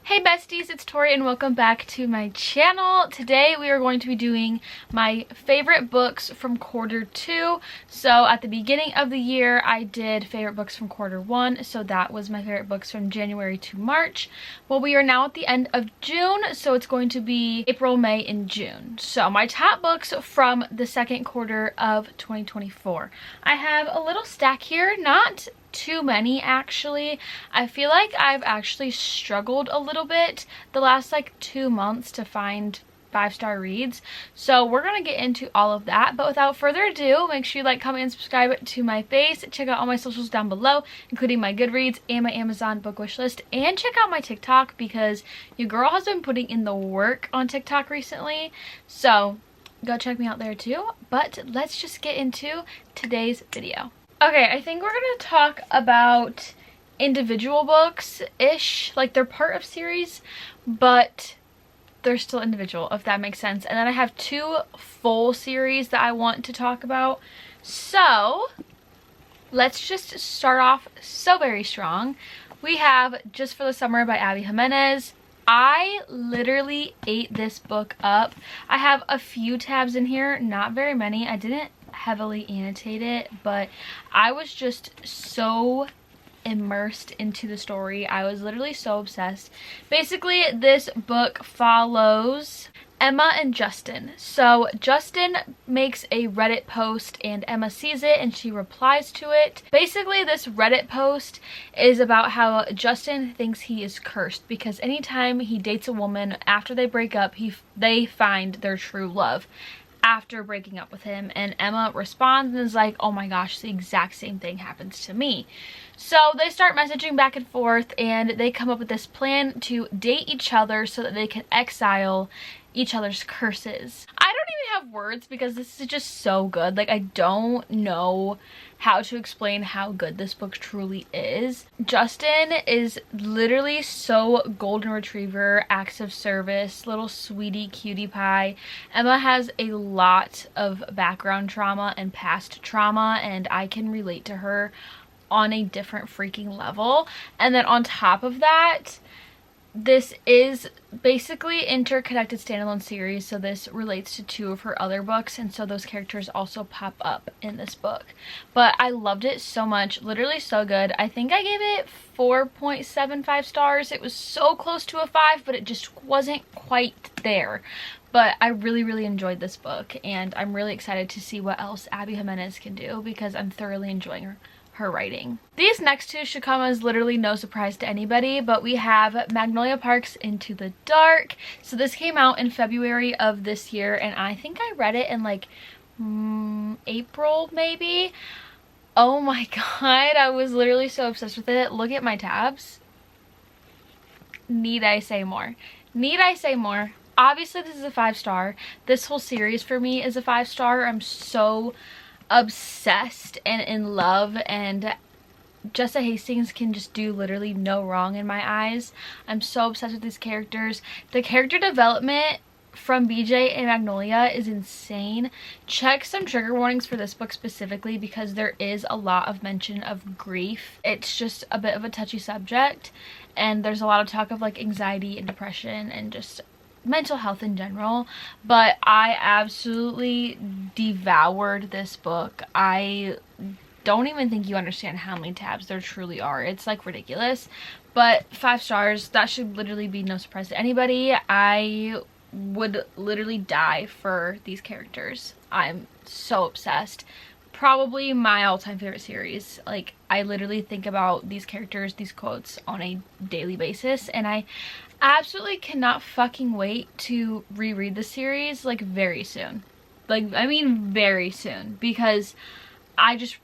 Hey besties, it's Tori and welcome back to my channel. Today we are going to be doing my favorite books from quarter 2. So at the beginning of the year I did favorite books from quarter 1, so that was my favorite books from January to March. Well, we are now at the end of June, so it's going to be April, May, and June. So my top books from the second quarter of 2024. I have a little stack here, not too many actually. I feel like I've actually struggled a little bit the last like 2 months to find 5-star reads, so we're gonna get into all of that. But without further ado, make sure you like, comment, and subscribe to my face. Check out all my socials down below, including my Goodreads and my Amazon book wish list, and check out my TikTok because your girl has been putting in the work on TikTok recently, so go check me out there too. But let's just get into today's video. Okay, I think we're gonna talk about individual books-ish. Like, they're part of series, but they're still individual, if that makes sense. And then I have 2 full series that I want to talk about. So, let's just start off so very strong. We have Just for the Summer by Abby Jimenez. I literally ate this book up. I have a few tabs in here, not very many. I didn't heavily annotate it, but I was just so immersed into the story. I was literally so obsessed. Basically, this book follows Emma and Justin. So Justin makes a Reddit post and Emma sees it and she replies to it. Basically, this Reddit post is about how Justin thinks he is cursed because anytime he dates a woman after they break up, they find their true love after breaking up with him. And Emma responds and is like, oh my gosh, the exact same thing happens to me. So they start messaging back and forth and they come up with this plan to date each other so that they can exile each other's curses. I don't even have words because this is just so good. Like, I don't know how to explain how good this book truly is. Justin is literally so golden retriever, acts of service, little sweetie cutie pie. Emma has a lot of background trauma and past trauma, and I can relate to her on a different freaking level. And then on top of that, this is basically interconnected standalone series, so this relates to 2 of her other books, and so those characters also pop up in this book. But I loved it so much, literally so good. I think I gave it 4.75 stars. It was so close to a 5, but it just wasn't quite there. But I really enjoyed this book, and I'm really excited to see what else Abby Jimenez can do because I'm thoroughly enjoying her writing. These next 2 should come as literally no surprise to anybody, but we have Magnolia Park's Into the Dark. So this came out in February of this year, and I think I read it in like April maybe. Oh my god, I was literally so obsessed with it. Look at my tabs. Need I say more? Need I say more? Obviously this is a 5-star. This whole series for me is a 5-star. I'm so obsessed and in love, and Jessa Hastings can just do literally no wrong in my eyes. I'm so obsessed with these characters. The character development from BJ and Magnolia is insane. Check some trigger warnings for this book specifically because there is a lot of mention of grief. It's just a bit of a touchy subject, and there's a lot of talk of like anxiety and depression and just mental health in general. But I absolutely devoured this book. I don't even think you understand how many tabs there truly are. It's like ridiculous. But 5 stars, that should literally be no surprise to anybody. I would literally die for these characters. I'm so obsessed. Probably my all-time favorite series. Like, I literally think about these characters, these quotes on a daily basis, and I absolutely cannot fucking wait to reread the series like very soon. Like, I mean very soon, because I just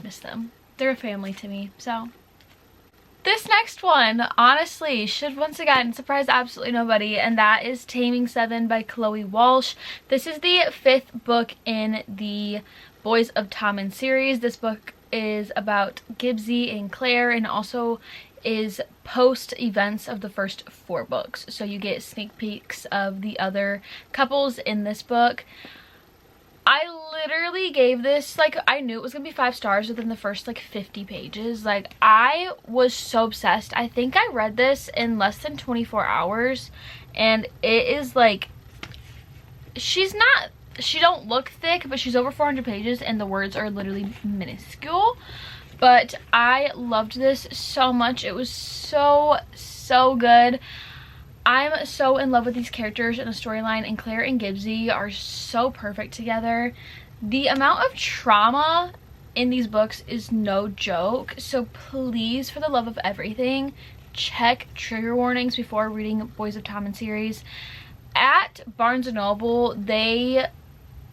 miss them. They're a family to me. So this next one honestly should once again surprise absolutely nobody, and that is Taming 7 by Chloe Walsh. This is the 5th book in the Boys of Tommen series. This book is about Gibbsy and Claire, and also is post events of the first 4 books, so you get sneak peeks of the other couples in this book. I literally gave this, like, I knew it was gonna be 5 stars within the first like 50 pages. Like, I was so obsessed. I think I read this in less than 24 hours, and it is like, she don't look thick, but she's over 400 pages and the words are literally minuscule. But I loved this so much. It was so good. I'm so in love with these characters and the storyline, and Claire and Gibbsy are so perfect together. The amount of trauma in these books is no joke, so please, for the love of everything, check trigger warnings before reading Boys of Tommen series. At Barnes & Noble, they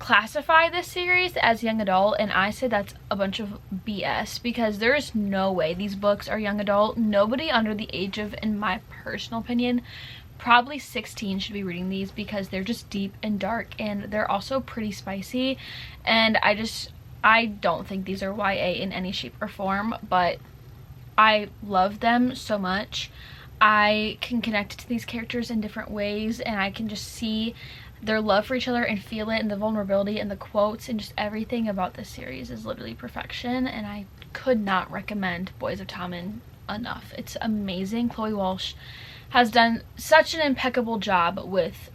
classify this series as young adult, and I say that's a bunch of BS, because there is no way these books are young adult. Nobody under the age of, in my personal opinion, probably 16 should be reading these, because they're just deep and dark, and they're also pretty spicy, and I don't think these are YA in any shape or form, but I love them so much. I can connect to these characters in different ways, and I can just see their love for each other and feel it, and the vulnerability and the quotes and just everything about this series is literally perfection, and I could not recommend Boys of Tommen enough. It's amazing. Chloe Walsh has done such an impeccable job with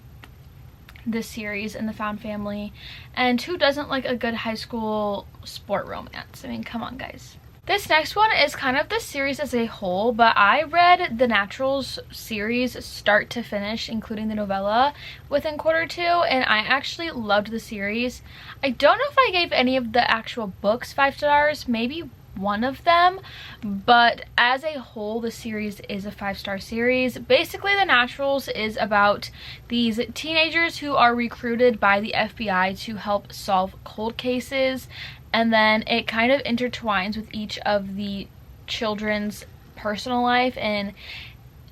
this series and the found family, and who doesn't like a good high school sport romance? I mean, come on, guys. This next one is kind of the series as a whole, but I read the Naturals series start to finish, including the novella, within Q2, and I actually loved the series. I don't know if I gave any of the actual books 5 stars, maybe one of them, but as a whole the series is a 5-star series. Basically, the Naturals is about these teenagers who are recruited by the FBI to help solve cold cases, and then it kind of intertwines with each of the children's personal life, and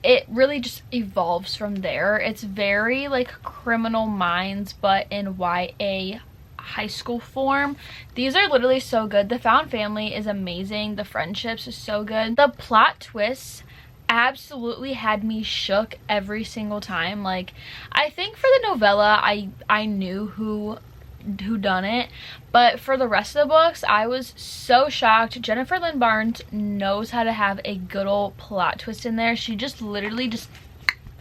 it really just evolves from there. It's very like Criminal Minds, but in YA high school form. These are literally so good. The found family is amazing. The friendships is so good. The plot twists absolutely had me shook every single time. Like, I think for the novella I knew who done it, but for the rest of the books I was so shocked. Jennifer Lynn Barnes knows how to have a good old plot twist in there. She just literally just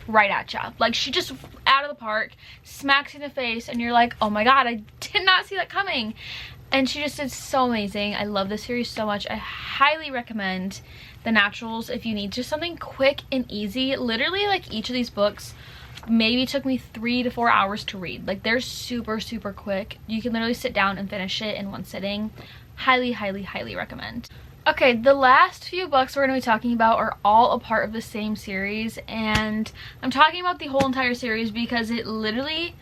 right at ya. Like, she just out of the park, smacks you in the face, and you're like, oh my god, I did not see that coming. And she just did so amazing. I love this series so much. I highly recommend The Naturals if you need just something quick and easy. Literally, like, each of these books maybe took me 3 to 4 hours to read. Like, they're super quick. You can literally sit down and finish it in one sitting. Highly recommend. Okay, the last few books we're going to be talking about are all a part of the same series, and I'm talking about the whole entire series because it literally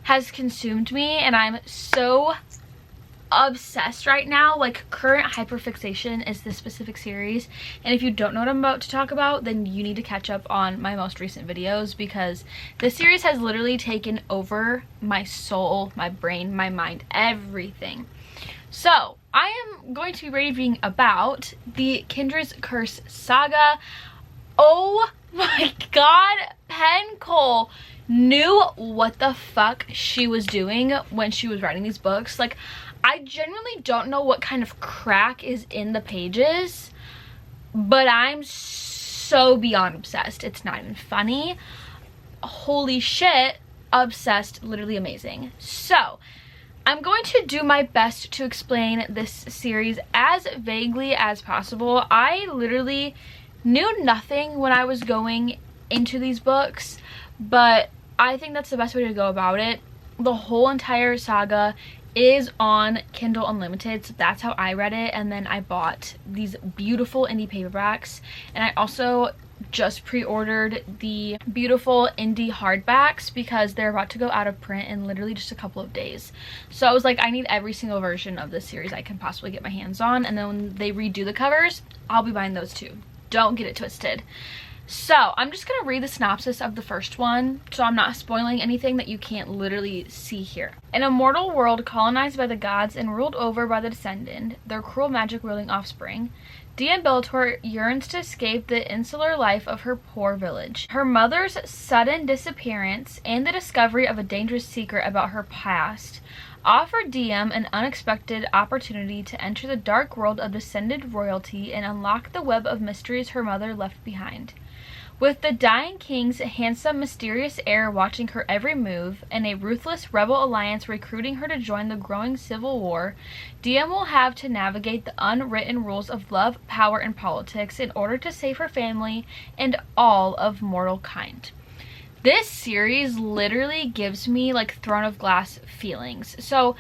has consumed me, and I'm so obsessed right now. Like, current hyperfixation is this specific series, and if you don't know what I'm about to talk about, then you need to catch up on my most recent videos, because this series has literally taken over my soul, my brain, my mind, everything. So I am going to be raving about the Kendra's Curse saga. Oh my god, Penn Cole knew what the fuck she was doing when she was writing these books. Like, I genuinely don't know what kind of crack is in the pages, but I'm so beyond obsessed. It's not even funny. Holy shit, obsessed, literally amazing. So I'm going to do my best to explain this series as vaguely as possible. I literally knew nothing when I was going into these books, but I think that's the best way to go about it. The whole entire saga is on Kindle Unlimited, so that's how I read it, and then I bought these beautiful indie paperbacks, and I also just pre-ordered the beautiful indie hardbacks because they're about to go out of print in literally just a couple of days. So I was like, I need every single version of this series I can possibly get my hands on, and then when they redo the covers, I'll be buying those too. Don't get it twisted. So I'm just gonna read the synopsis of the first one, so I'm not spoiling anything that you can't literally see here. In a mortal world colonized by the gods and ruled over by the Descendant, their cruel magic-wielding offspring, Dia Beltor yearns to escape the insular life of her poor village. Her mother's sudden disappearance and the discovery of a dangerous secret about her past offer Diem an unexpected opportunity to enter the dark world of descended royalty and unlock the web of mysteries her mother left behind. With the dying king's handsome, mysterious heir watching her every move, and a ruthless rebel alliance recruiting her to join the growing civil war, Diem will have to navigate the unwritten rules of love, power, and politics in order to save her family and all of mortal kind. This series literally gives me like Throne of Glass feelings. So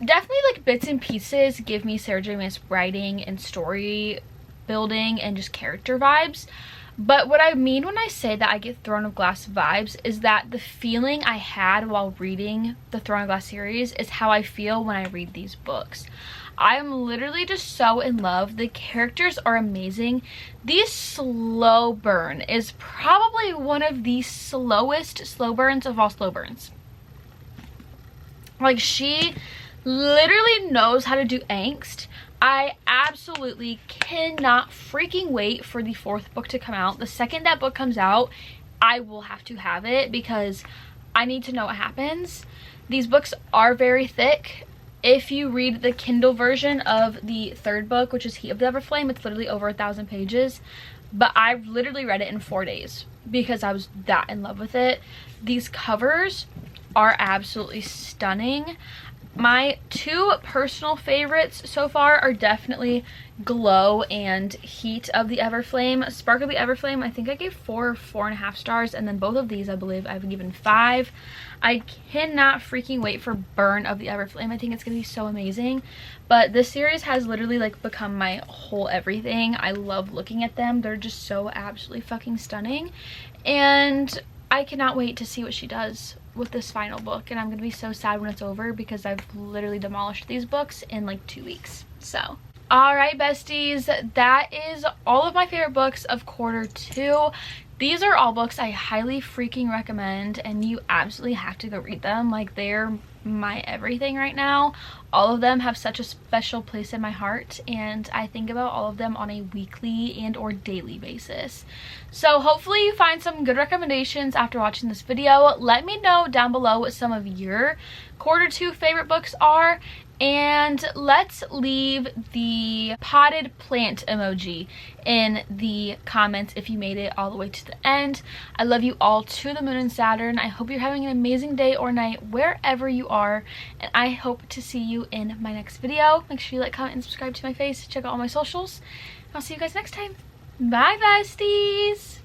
definitely like bits and pieces give me Sarah J. Maas writing and story building and just character vibes. But what I mean when I say that I get Throne of Glass vibes is that the feeling I had while reading the Throne of Glass series is how I feel when I read these books. I am literally just so in love. The characters are amazing. The slow burn is probably one of the slowest slow burns of all slow burns. Like, she literally knows how to do angst. I absolutely cannot freaking wait for the 4th book to come out. The second that book comes out, I will have to have it because I need to know what happens. These books are very thick. If you read the Kindle version of the 3rd book, which is Heat of the Everflame, it's literally over 1,000 pages. But I literally read it in 4 days because I was that in love with it. These covers are absolutely stunning. My 2 personal favorites so far are definitely Glow and Heat of the Everflame. Spark of the Everflame, I think I gave 4 or 4.5 stars, and then both of these I believe I've given 5. I cannot freaking wait for Burn of the Everflame. I think it's gonna be so amazing. But this series has literally like become my whole everything. I love looking at them. They're just so absolutely fucking stunning, and I cannot wait to see what she does with this final book. And I'm gonna be so sad when it's over because I've literally demolished these books in like 2 weeks. So all right, besties, that is all of my favorite books of quarter 2. These are all books I highly freaking recommend, and you absolutely have to go read them. Like, they're my everything right now. All of them have such a special place in my heart, and I think about all of them on a weekly and or daily basis. So hopefully you find some good recommendations after watching this video. Let me know down below what some of your quarter 2 favorite books are, and let's leave the potted plant emoji in the comments if you made it all the way to the end. I love you all to the moon and Saturn. I hope you're having an amazing day or night wherever you are, and I hope to see you in my next video. Make sure you like, comment, and subscribe to my face. Check out all my socials. I'll see you guys next time. Bye, besties.